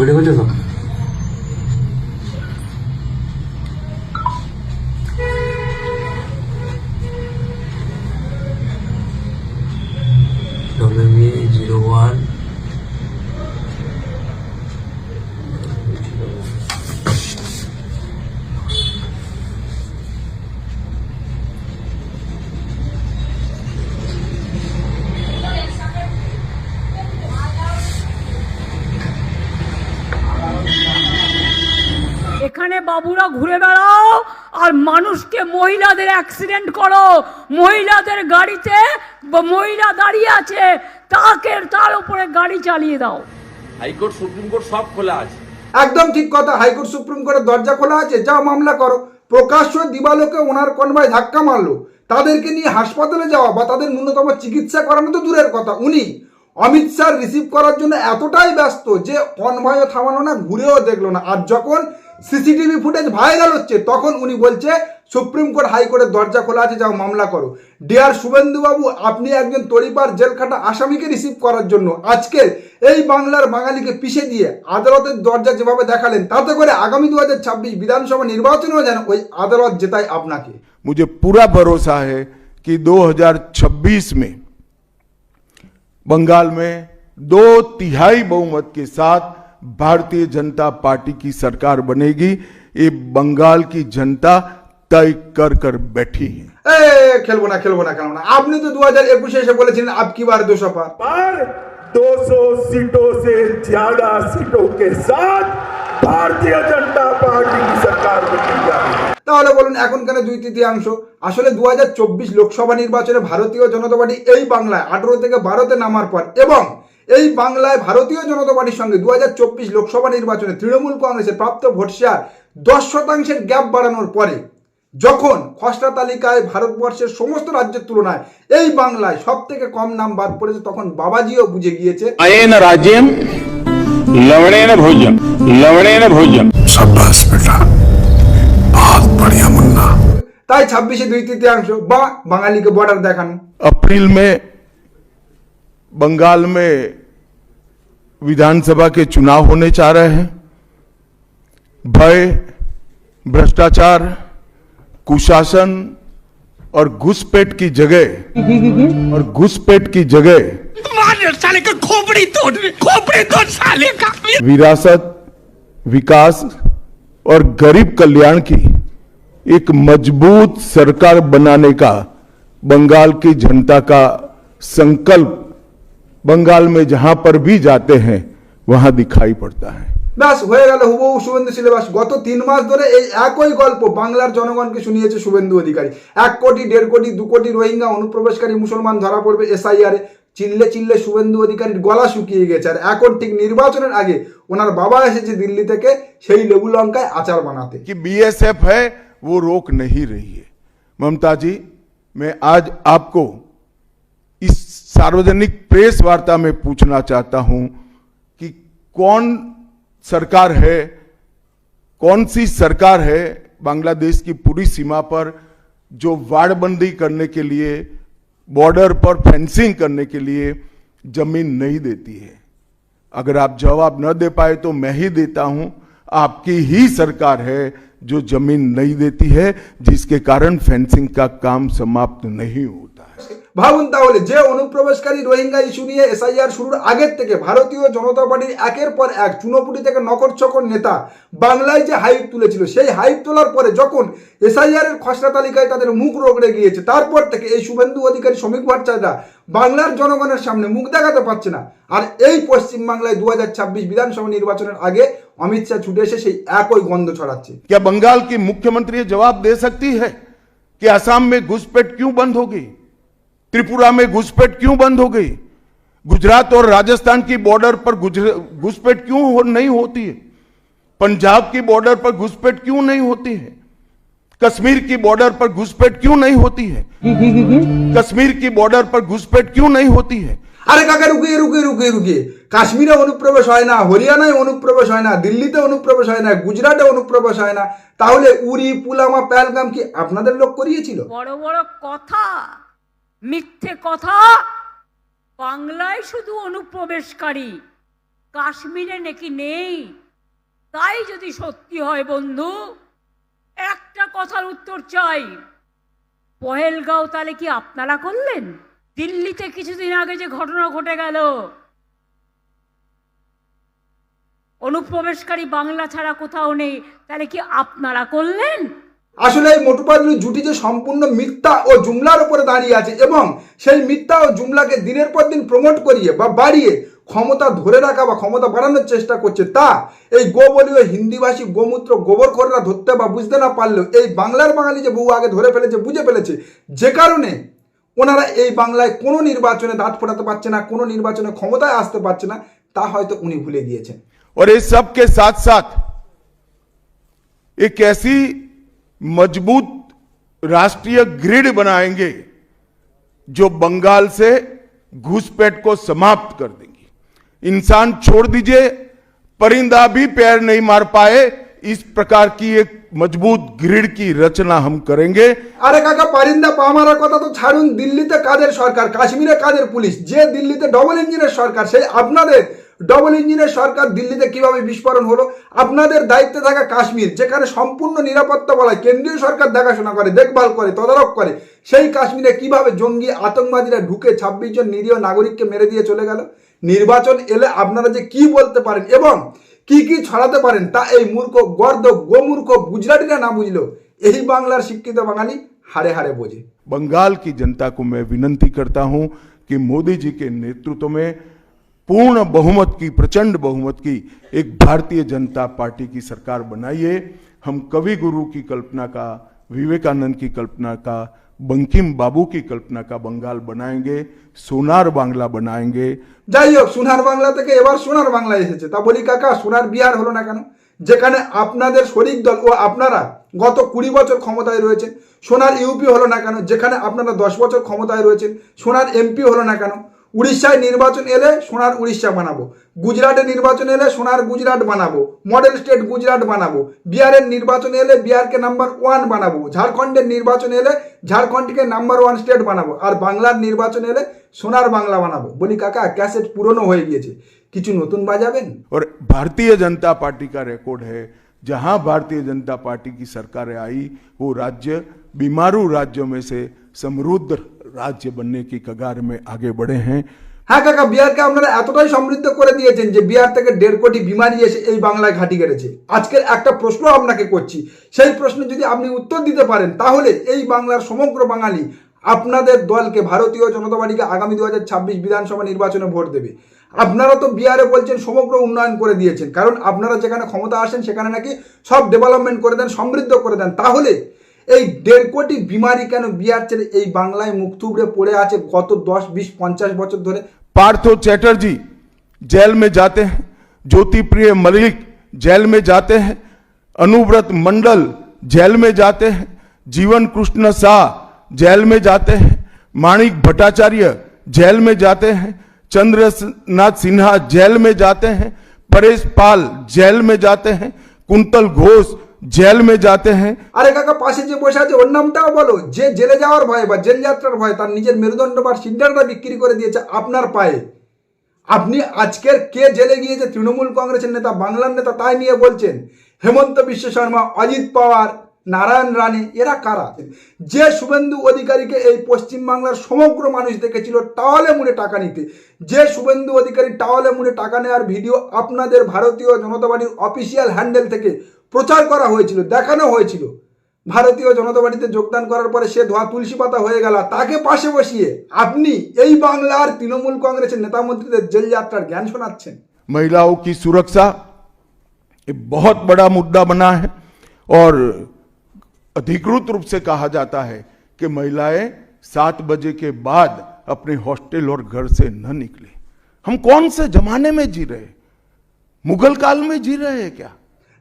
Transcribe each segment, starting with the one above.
তৈরি হচ্ছে তো? WB01 এখানে বাবুরা ঘুরে বেড়াও আর মানুষকে মহিলাদের অ্যাক্সিডেন্ট করো, মহিলাদের গাড়িতে মহিলা দাঁড়িয়ে আছে তার উপরে গাড়ি চালিয়ে দাও। হাইকোর্ট সুপ্রিম কোর্ট সব খোলা আছে। একদম ঠিক কথা, হাইকোর্ট সুপ্রিম কোর্টের দরজা খোলা আছে, যাও মামলা করো। প্রকাশ্য দিবালোকে ওনার কনভয় ধাক্কা মারলো, তাদেরকে নিয়ে হাসপাতালে যাওয়া বা তাদের ন্যূনতম চিকিৎসা করানো তো দূরের কথা, উনি অমিত শাহ রিসিভ করার জন্য এতটাই ব্যস্ত যে কনভয় থামানো না, ঘুরেও দেখলো না। আর যখন সিসিটিভি ফুটেজ ভাইরাল হচ্ছে তখন উনি বলছে সুপ্রিম কোর্ট হাইকোর্টের দরজা খোলা আছে, যাও মামলা করো। ডিয়ার শুভেন্দু বাবু, আপনি একজন তড়িপার জেলখাটা আসামিকে রিসিভ করার জন্য আজকে এই বাংলার বাঙালিকে পিষে দিয়ে আদালতের দরজা যেভাবে দেখালেন, তাতে করে আগামী 2026 বিধানসভা নির্বাচনেও যেন ওই আদালত জেতায় আপনাকে। मुझे पूरा भरोसा है कि 2026 में बंगाल में 2/3 बहुमत के साथ भारतीय जनता पार्टी की सरकार बनेगी। ये बंगाल की जनता तय कर बैठी है। খেলবো না, আপনি তো 2021 এসে বলেছিলেন আব কি বার 200 পার। पर 200 सीटों से ज्यादा सीटों के साथ भारतीय जनता पार्टी की सरकार बनती जाएगी। তাহলে বলুন এখন কেন 2/3? আসলে 2024 লোকসভা নির্বাচনে ভারতীয় জনতা পার্টি এই বাংলায় 18 থেকে 12তে নামার পর এবং এই বাংলায় ভারতীয় জনতা পার্টির সঙ্গে 2024 লোকসভা নির্বাচনে তৃণমূল কংগ্রেসের প্রাপ্ত ভোট শেয়ার 10% গ্যাপ বাড়ানোর পরে যখন খসড়া তালিকায় ভারতবর্ষের সমস্ত রাজ্যের তুলনায় এই বাংলায় সব থেকে কম নাম বাদ পড়েছে, তখন বাবাজিও বুঝে গিয়েছে আয়েন রাজ্যম লবণেন ভোজন। शाबाश बेटा, बहुत बढ़िया मुन्ना। তাই 26-এ 2/3 বা বাঙালিকে বর্ডার দেখানো। अप्रैल में बंगाल में विधानसभा के चुनाव होने जा रहे हैं। भय, भ्रष्टाचार, कुशासन और घुसपैठ की जगह साले का खोपड़ी तोड़ साले का। विरासत, विकास और गरीब कल्याण की एक मजबूत सरकार बनाने का बंगाल की जनता का संकल्प बंगाल में जहां पर भी जाते हैं वहां दिखाई पड़ता है। ব্যাস হয়ে গেল হুবহু শুভেন্দু সিলেবাস। গত 3 মাস ধরে এই একই গল্প বাংলার জনগণকে শুনিয়েছে শুভেন্দু অধিকারী। 1 কোটি 1.5 কোটি 2 কোটি রোহিঙ্গা অনুপ্রবেশকারী মুসলমান ধরা পড়বে এসআইআরে। চিল্লে শুভেন্দু অধিকারীর গলা শুকিয়ে গেছে। আর এখন ঠিক নির্বাচনের আগে ওনার বাবা এসেছে দিল্লি থেকে সেই লেবু লঙ্কায় আচার বানাতে। कि बीएसएफ है वो रोक नहीं रही है। ममता जी, मैं आज आपको इस सार्वजनिक प्रेस वार्ता में पूछना चाहता हूं कि कौन सरकार है, कौन सी सरकार है बांग्लादेश की पूरी सीमा पर जो वाड़बंदी करने के लिए, बॉर्डर पर फेंसिंग करने के लिए जमीन नहीं देती है? अगर आप जवाब न दे पाए तो मैं ही देता हूं, आपकी ही सरकार है जो जमीन नहीं देती है, जिसके कारण फेंसिंग का काम समाप्त नहीं होता है। ভাবুন তাহলে, যে অনুপ্রবেশকারী রোহিঙ্গা ইস্যু নিয়ে এসআইআর শুরুর আগের থেকে ভারতীয় জনতা পার্টির একের পর এক চুনোপুটি থেকে নকর নেতা বাংলায় যে হাইপ তুলেছিল, সেই হাইপ তোলার পরে যখন এসআইআর এর খসড়া তালিকায় তাদের মুখ রগড়ে গিয়েছে, তারপর থেকে এই শুভেন্দু অধিকারী, শ্রমিক ভট্টাচার্যরা বাংলার জনগণের সামনে মুখ দেখাতে পারছে না। আর এই পশ্চিমবাংলায় 2026 বিধানসভা নির্বাচনের আগে অমিত শাহ ছুটে এসে সেই একই গন্ধ ছড়াচ্ছে। क्या बंगाल की मुख्यमंत्री जवाब दे सकती है कि असम में घुसपैठ क्यों बंद हो गई, त्रिपुरा में घुसपैठ क्यों बंद हो गई, गुजरात और राजस्थान की बॉर्डर पर घुसपैठ क्यों नहीं होती है, पंजाब की बॉर्डर पर घुसपैठ क्यों नहीं होती है, कश्मीर की बॉर्डर पर घुसपैठ क्यों नहीं होती है, कश्मीर की बॉर्डर पर घुसपैठ क्यों नहीं होती है? আরে কাকা রুকিয়ে কাশ্মীরে অনুপ্রবেশ হয় না, হরিয়ানায় অনুপ্রবেশ হয় না, দিল্লিতে অনুপ্রবেশ হয় না, গুজরাটে অনুপ্রবেশ হয় না, তাহলে উরি, পুলওয়ামা, পেহেলগাম কি আপনাদের লোক করিয়েছিল? বড় বড় কথা, মিথ্যে কথা। বাংলায় শুধু অনুপ্রবেশকারী, কাশ্মীরে নাকি নেই। তাই যদি সত্যি হয় বন্ধু, একটা কথার উত্তর চাই, পহেলগাঁও তাহলে কি আপনারা করলেন? দিল্লিতে কিছুদিন আগে যে ঘটনা ঘটে গেল, অনুপ্রবেশকারী বাংলা ছাড়া কোথাও নেই, তাহলে কি আপনারা করলেন? আসলে এই মোটু পাতলু জুটি যে সম্পূর্ণ মিথ্যা ও জুমলার উপরে দাঁড়িয়ে আছে এবং সেই মিথ্যা ও জুমলাকে দিনের পর দিন প্রমোট করিয়ে বা বাড়িয়ে ক্ষমতা ধরে রাখা বা ক্ষমতা বাড়ানোর চেষ্টা করছে, তা এই গোবলীয় হিন্দিভাষী গোমূত্র গোবরখোররা ধরতে বা বুঝতে না পারলেও এই বাংলার বাঙালি যে বহু আগে ধরে ফেলেছে, বুঝে ফেলেছে, যে কারণে ওনারা এই বাংলায় কোনো নির্বাচনে দাঁত ফোটাতে পারছে না, কোনো নির্বাচনে ক্ষমতায় আসতে পারছে না, তা হয়তো উনি ভুলে গিয়েছেন। और इस सब के साथ साथ एक ऐसी मजबूत राष्ट्रीय ग्रिड बनाएंगे जो बंगाल से घुसपैठ को समाप्त कर देंगी। इंसान छोड़ दीजिए, परिंदा भी पैर नहीं मार पाए, इस प्रकार की एक मजबूत ग्रिड की रचना हम करेंगे। আরে কাকা, পারিন্দা পা মারার কথা তো ছাড়ুন, দিল্লিতে কাদের সরকার, কাশ্মীরে কাদের পুলিশ, যে দিল্লিতে ডবল ইঞ্জিনের সরকার, সেই আপনাদের ডবল ইঞ্জিনের সরকার দিল্লিতে কিভাবে বিস্ফোরণ হলো? আপনাদের দায়িত্বে থাকা কাশ্মীর, যেখানে সম্পূর্ণ নিরাপত্তা বলা কেন্দ্রীয় সরকার দেখাশোনা করে, দেখভাল করে, তদারক করে, সেই কাশ্মীরে কিভাবে জঙ্গি আতঙ্কবাদীরা ঢুকে 26 জন নিরীহ নাগরিককে মেরে দিয়ে চলে গেল? নির্বাচন এলে আপনারা যে কি বলতে পারেন এবং কি কি ছড়াতে পারেন, তা এই মূর্খ গর্দ গোমূর্খ গুজরাটিরা না বুঝলো এই বাংলার শিক্ষিত বাঙালি হারে হারে বোঝে। बंगाल की जनता को मैं विनंती करता हूं कि मोदी जी के नेतृत्व में पूर्ण बहुमत की, प्रचंड बहुमत की एक भारतीय जनता पार्टी की सरकार बनाइए। हम कवि गुरु की कल्पना का, विवेकानंद की कल्पना का, बंकिम बाबू की कल्पना का बंगाल बनाएंगे, सोनार बांग्ला बनाएंगे। যাই হোক, সোনার বাংলা থেকে এবার সোনার বাংলা এসেছে, তা বলি কাকা, সোনার বিহার হলো না কেন? যেখানে আপনাদের শরিক দল ও আপনারা গত 20 বছর ক্ষমতায় রয়েছেন। সোনার ইউপি হলো না কেন? যেখানে আপনারা 10 বছর ক্ষমতায় রয়েছেন। সোনার এমপি হলো না কেন? উড়িষ্যায় নির্বাচন এলে সোনার উড়িষ্যা বানাবো, গুজরাটে নির্বাচন এলে সোনার গুজরাট বানাবো, মডেল স্টেট গুজরাট বানাবো, বিহারের নির্বাচন এলে বিহারকে নাম্বার 1 বানাবো, ঝাড়খণ্ডের নির্বাচন এলে ঝাড়খণ্ডকে নাম্বার 1 স্টেট বানাবো, আর বাংলার নির্বাচন এলে সোনার বাংলা বানাবো। বলি কাকা, ক্যাসেট পুরনো হয়ে গিয়েছে, কিছু নতুন বাজাবেন? और भारतीय जनता पार्टी का रिकॉर्ड है, जहां भारतीय जनता पार्टी की सरकार आई वो राज्य बीमारू राज्यों में से समृद्ध राज्य बनने की कगार में आगे बढ़े हैं। হ্যাঁ কাকা, বিহারকে আপনারা এতটাই সমৃদ্ধ করে দিয়েছেন যে বিহার থেকে 1.5 কোটি বিমারি এসে এই বাংলায় ঘাঁটি গেড়েছে। আজকের একটা প্রশ্ন আপনাকে করছি, সেই প্রশ্ন যদি আপনি উত্তর দিতে পারেন, তাহলে এই বাংলার সমগ্র বাঙালি আপনাদের দলকে, ভারতীয় জনতা পার্টিকে আগামী 2026 বিধানসভা নির্বাচনে ভোট দেবে। আপনারা তো বিহারে বলছেন সমগ্র উন্নয়ন করে দিয়েছেন, কারণ আপনারা যেখানে ক্ষমতা আসেন সেখানে নাকি সব ডেভেলপমেন্ট করে দেন, সমৃদ্ধ করে দেন। তাহলে এই 1.5 কোটি বিমারি কেন বিহার ছেড়ে এই বাংলায় মুখ থুবড়ে পড়ে আছে গত 10, 20, 50 বছর ধরে? पार्थो चैटर्जी जेल में जाते हैं, ज्योति प्रिय मलिक जेल में जाते हैं, अनुव्रत मंडल जेल में जाते हैं, जीवन कृष्ण शाह जेल में जाते हैं, माणिक भट्टाचार्य जेल में जाते हैं, चंद्रनाथ सिन्हा जेल में जाते हैं, परेश पाल जेल में जाते हैं, कुंतल घोष जेल में जाते हैं। আরে কাকা, পাশে যে বসে আছে ওর নামটাও বলো, যে জেলে যাওয়ার ভয় বা জেল যাত্রার ভয় তার নিজের মেরুদণ্ড বা সিদ্ধান্তটা বিক্রি করে দিয়েছে আপনার পায়ে। আপনি আজকের কে জেলে গিয়েছে, তৃণমূল কংগ্রেসের নেতা, বাংলার নেতা, তাই নিয়ে বলছেন? হেমন্ত বিশ্ব শর্মা, অজিত পাওয়ার, নারায়ণ রানে, এরা কারা? যে শুভেন্দু অধিকারীকে এই পশ্চিমবাংলার সমগ্র মানুষ দেখেছিল টাওয়ালে মুড়ে টাকা নিতে, যে শুভেন্দু অধিকারী টাওয়ালে মুড়ে টাকা নেওয়ার ভিডিও আপনাদের ভারতীয় জনতা পার্টির অফিসিয়াল হ্যান্ডেল থেকে প্রচার করা হয়েছিল, দেখানো হয়েছিল, ভারতীয় জনতা পার্টিতে যোগদান করার পরে সে ধোয়া তুলসী পাতা হয়ে গেল, তাকে পাশে বসিয়ে আপনি এই বাংলার তৃণমূল কংগ্রেসের নেতা মন্ত্রীদের জেল যাত্রার জ্ঞান শোনাচ্ছেন। महिलाओं की सुरक्षा एक बहुत बड़ा मुद्दा बना है और अधिकृत रूप से कहा जाता है कि महिलाएं 7 बजे के बाद अपने हॉस्टल और घर से न निकले। हम कौन से जमाने में जी रहे? मुगल काल में जी रहे हैं क्या?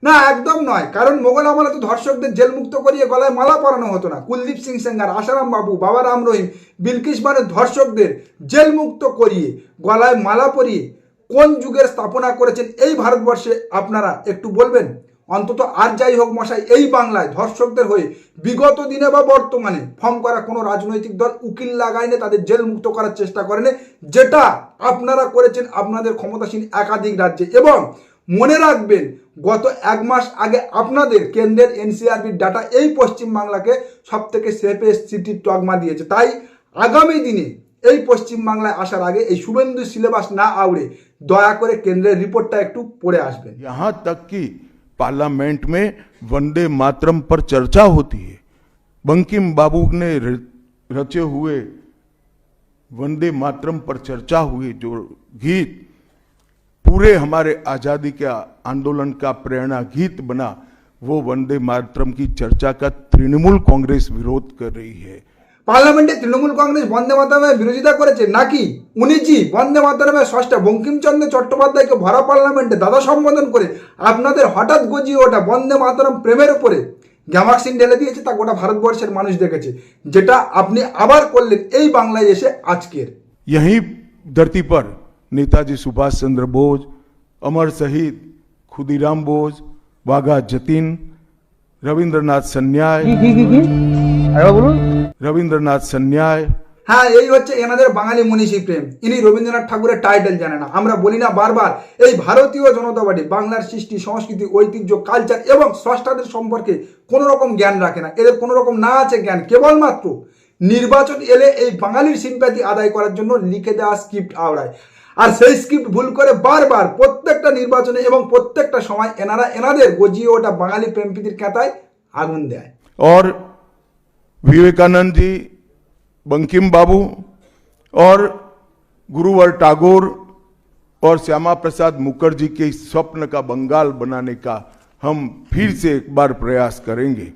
না, একদম নয়, কারণ মোগল আমলে তো ধর্ষকদের জেল মুক্ত করিয়ে গলায় মালা পরানো হতো না। কুলদীপ সিং সেঙ্গার, আশারাম বাবু, বাবা রাম রহিম, বিলকিস বানুর ধর্ষকদের জেল মুক্ত করিয়ে গলায় মালা পরিয়ে কোন যুগের স্থাপনা করেছেন এই ভারতবর্ষে আপনারা একটু বলবেন? অন্তত আর যাই হোক মশাই, এই বাংলায় ধর্ষকদের হয়ে বিগত দিনে বা বর্তমানে ফর্ম করা কোনো রাজনৈতিক দল উকিল লাগায়নি, তাদের জেল মুক্ত করার চেষ্টা করেনি, যেটা আপনারা করেছেন আপনাদের ক্ষমতাসীন একাধিক রাজ্যে। এবং মনে রাখবেন, গত 1 মাস আগে আপনাদের কেন্দ্রের এনসিআরবির ডাটা এই পশ্চিমবাংলাকে সব থেকে সেফেস্ট সিটির তকমা দিয়েছে। তাই আগামী দিনে এই পশ্চিমবাংলায় আসার আগে এই শুভেন্দু সিলেবাস না আউড়ে দয়া করে কেন্দ্রের রিপোর্টটা একটু পড়ে আসবেন। यहाँ तक कि पार्लियामेंट में वंदे मातरम पर चर्चा होती है। बंकिम बाबू ने रचे हुए वंदे मातरम पर चर्चा हुई जो गीत पूरे हमारे आजादी के आंदोलन का प्रेरणा गीत बना, वो वंदे मातरम की चर्चा का तृणमूल कांग्रेस विरोध कर रही है। পার্লামেন্টে তৃণমূল কংগ্রেস বন্দে মাতরমের বিরোধিতা করেছে নাকি উনিজি বন্দে মাতরমের ষষ্ঠ বঙ্কিমচন্দ্র চট্টোপাধ্যায়কে ভরা পার্লামেন্টে দাদা সম্বোধন করে আপনাদের হঠাৎ গজিয়ে ওঠা বন্দে মাতরম প্রেমের উপরে গ্যামাক্সিন ঢেলে দিয়েছে, তা গোটা ভারতবর্ষের মানুষ দেখেছে, যেটা আপনি আবার করলেন এই বাংলায় এসে আজকের। यही धरती पर नेताजी सुभाष चंद्र बोस, अमर शहीद खुदीराम बोस, वाघा जतीन, रविंद्रनाथ सन्याय, रविंद्रनाथ सन्याय, হ্যাঁ, এই হচ্ছে এনাদের বাঙালি মনীষী প্রেম। ইনি রবীন্দ্রনাথ ঠাকুরের টাইটেল জানে না। আমরা বলি না বারবার, এই ভারতীয় জনতা পার্টি বাংলার সৃষ্টি, সংস্কৃতি, ঐতিহ্য, কালচার এবং স্রষ্টাদের সম্পর্কে কোনো রকম জ্ঞান রাখে না। এদের কোনো রকম না আছে জ্ঞান, কেবলমাত্র নির্বাচন এলে এই বাঙালির সিম্প্যাথি আদায় করার জন্য লিখে দেওয়া স্ক্রিপ্ট আওড়ায়। আর সেই স্ক্রিপ্ট ভুল করে বারবার প্রত্যেকটা নির্বাচনে এবং প্রত্যেকটা সময় এনারা এনাদের গজিয়ে ওঠা বাঙালি প্রেমপ্রীতির কাঁথায় আগুন দেয়। और विवेकानंद जी, बंकिम बाबू और गुरुवर टैगोर और श्यामा प्रसाद मुखर्जी के इस स्वप्न का बंगाल बनाने का हम फिर से एक बार प्रयास करेंगे।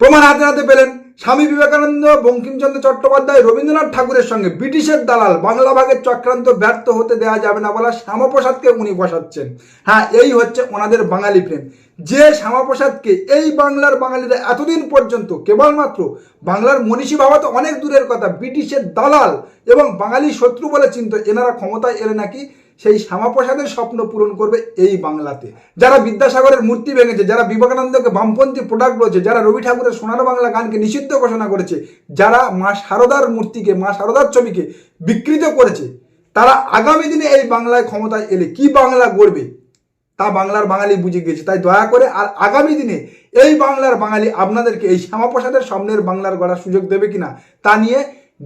প্রমাণ হাতে হাতে পেলেন। স্বামী বিবেকানন্দ, বঙ্কিমচন্দ্র চট্টোপাধ্যায়, রবীন্দ্রনাথ ঠাকুরের সঙ্গে ব্রিটিশের দালাল বাংলা ভাগের চক্রান্ত ব্যর্থ হতে দেওয়া যাবে না বলা শ্যামাপ্রসাদকে উনি বসাচ্ছেন। হ্যাঁ, এই হচ্ছে ওনাদের বাঙালি প্রেম। যে শ্যামাপ্রসাদকে এই বাংলার বাঙালিরা এতদিন পর্যন্ত কেবলমাত্র বাংলার মনীষী ভাবা তো অনেক দূরের কথা, ব্রিটিশের দালাল এবং বাঙালি শত্রু বলে চিনত, এনারা ক্ষমতায় এলে নাকি সেই শ্যামাপ্রসাদের স্বপ্ন পূরণ করবে এই বাংলাতে। যারা বিদ্যাসাগরের মূর্তি ভেঙেছে, যারা বিবেকানন্দকে বামপন্থী প্রোডাক্ট বলেছে, যারা রবি ঠাকুরের সোনার বাংলা গানকে নিষিদ্ধ ঘোষণা করেছে, যারা মা শারদার মূর্তিকে, মা শারদার ছবিকে বিকৃত করেছে, তারা আগামী দিনে এই বাংলায় ক্ষমতায় এলে কি বাংলা গড়বে তা বাংলার বাঙালি বুঝে গিয়েছে। তাই দয়া করে আর আগামী দিনে এই বাংলার বাঙালি আপনাদেরকে এই শ্যামাপ্রসাদের স্বপ্নের বাংলার গড়ার সুযোগ দেবে কিনা তা নিয়ে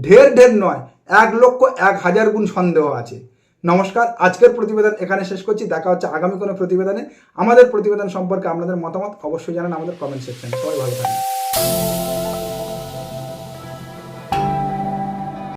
ঢের নয়, 1,01,000 গুণ সন্দেহ আছে। নমস্কার, আজকের প্রতিবেদন এখানে শেষ করছি। দেখা হচ্ছে আগামী কোনো প্রতিবেদনে। আমাদের প্রতিবেদন সম্পর্কে আপনাদের মতামত অবশ্যই জানান আমাদের কমেন্ট সেকশনে। সবাই ভালো থাকবেন।